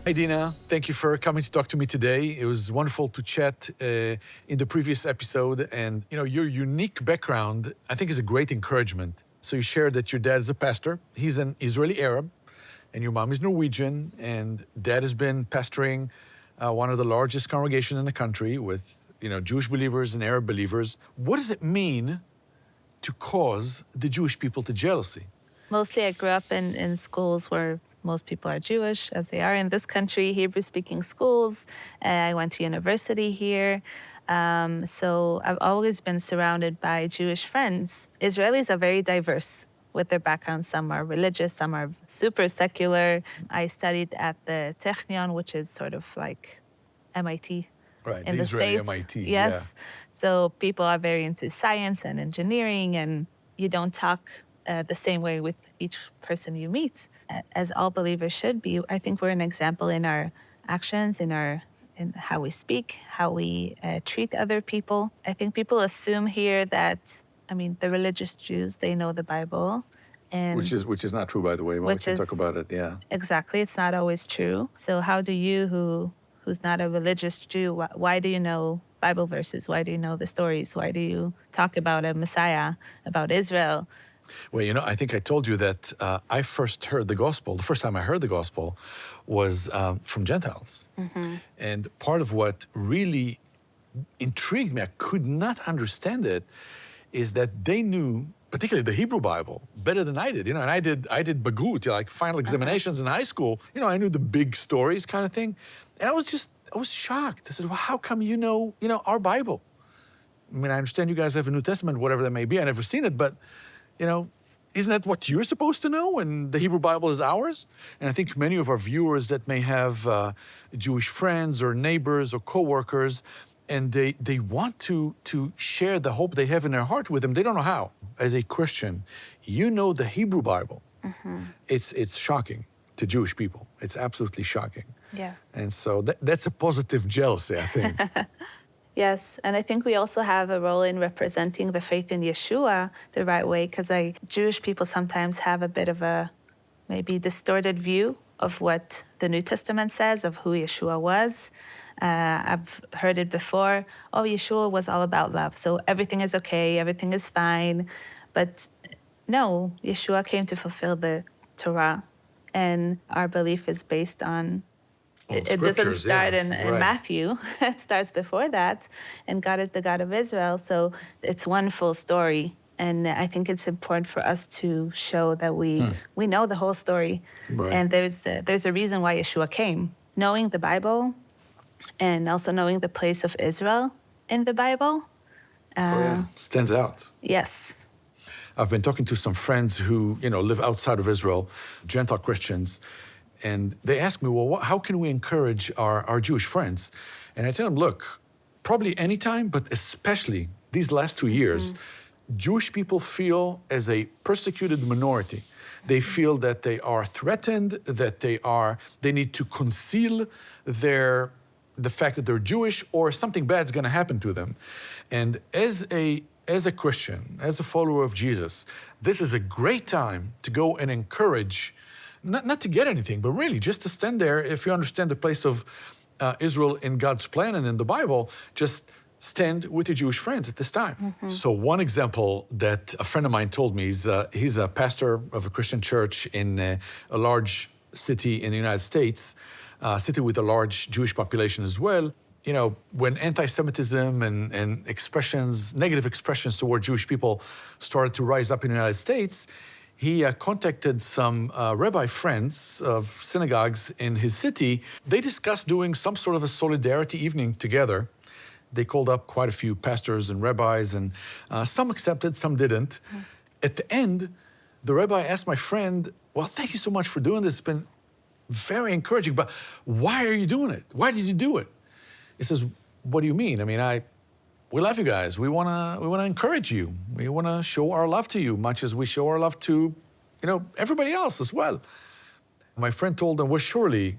Hi, Dina. Thank you for coming to talk to me today. It was wonderful to chat in the previous episode. And, your unique background, I think, is a great encouragement. So you shared that your dad is a pastor. He's an Israeli Arab, and your mom is Norwegian. And dad has been pastoring one of the largest congregations in the country with, Jewish believers and Arab believers. What does it mean to cause the Jewish people to jealousy? Mostly I grew up in schools where most people are Jewish, as they are in this country, Hebrew-speaking schools. I went to university here. So I've always been surrounded by Jewish friends. Israelis are very diverse with their backgrounds. Some are religious, some are super secular. I studied at the Technion, which is sort of like MIT. Right, in the Israeli States. MIT. Yes. Yeah. So people are very into science and engineering, and you don't talk the same way with each person you meet, as all believers should be. I think we're an example in our actions, in how we speak, how we treat other people. I think people assume here that, the religious Jews, they know the Bible. And Which is not true, by the way. Well, we can talk about it, yeah. Exactly, it's not always true. So how do you, who's not a religious Jew, why do you know Bible verses? Why do you know the stories? Why do you talk about a Messiah, about Israel? Well, I think I told you that I first heard the gospel. The first time I heard the gospel was from Gentiles. Mm-hmm. And part of what really intrigued me, I could not understand it, is that they knew, particularly the Hebrew Bible, better than I did. And I did Bagut, like final examinations in high school. I knew the big stories kind of thing. And I was shocked. I said, well, how come you know our Bible? I understand you guys have a New Testament, whatever that may be. I've never seen it, but isn't that what you're supposed to know? And the Hebrew Bible is ours? And I think many of our viewers that may have Jewish friends or neighbors or coworkers, and they want to share the hope they have in their heart with them, they don't know how. As a Christian, you know the Hebrew Bible. Mm-hmm. It's shocking to Jewish people. It's absolutely shocking. Yes. And so that's a positive jealousy, I think. Yes, and I think we also have a role in representing the faith in Yeshua the right way, because Jewish people sometimes have a bit of a maybe distorted view of what the New Testament says, of who Yeshua was. I've heard it before, Yeshua was all about love, so everything is okay, everything is fine. But no, Yeshua came to fulfill the Torah, and our belief is based on it doesn't start in Matthew. It starts before that. And God is the God of Israel. So it's one full story. And I think it's important for us to show that we know the whole story. Right. And there's a reason why Yeshua came. Knowing the Bible and also knowing the place of Israel in the Bible. Stands out. Yes. I've been talking to some friends who, live outside of Israel, Gentile Christians. And they ask me, well, how can we encourage our Jewish friends? And I tell them, look, probably anytime, but especially these last 2 years, Jewish people feel as a persecuted minority. They feel that they are threatened, that they need to conceal the fact that they're Jewish, or something bad's gonna happen to them. And as a Christian, as a follower of Jesus, this is a great time to go and encourage, not to get anything, but really just to stand there. If you understand the place of Israel in God's plan and in the Bible, just stand with your Jewish friends at this time. Mm-hmm. So one example that a friend of mine told me, he's a pastor of a Christian church in a large city in the United States, a city with a large Jewish population as well. When antisemitism and negative expressions toward Jewish people started to rise up in the United States, he contacted some rabbi friends of synagogues in his city. They discussed doing some sort of a solidarity evening together. They called up quite a few pastors and rabbis, and some accepted, some didn't. Mm. At the end, the rabbi asked my friend, well, thank you so much for doing this. It's been very encouraging, but why are you doing it? Why did you do it? He says, what do you mean? We love you guys. We wanna encourage you. We wanna show our love to you, much as we show our love to, everybody else as well. My friend told them, well, surely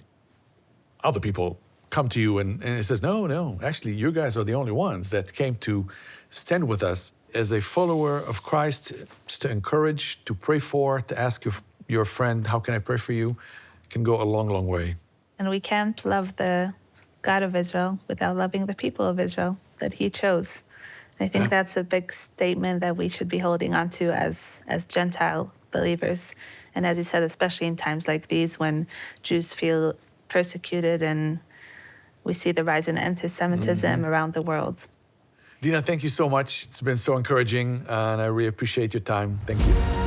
other people come to you, and he says, no, actually, you guys are the only ones that came to stand with us. As a follower of Christ, just to encourage, to pray for, to ask your friend, how can I pray for you, can go a long, long way. And we can't love the God of Israel without loving the people of Israel that he chose. And I think that's a big statement that we should be holding on to as Gentile believers. And as you said, especially in times like these when Jews feel persecuted and we see the rise in antisemitism around the world. Dina, thank you so much. It's been so encouraging, and I really appreciate your time. Thank you.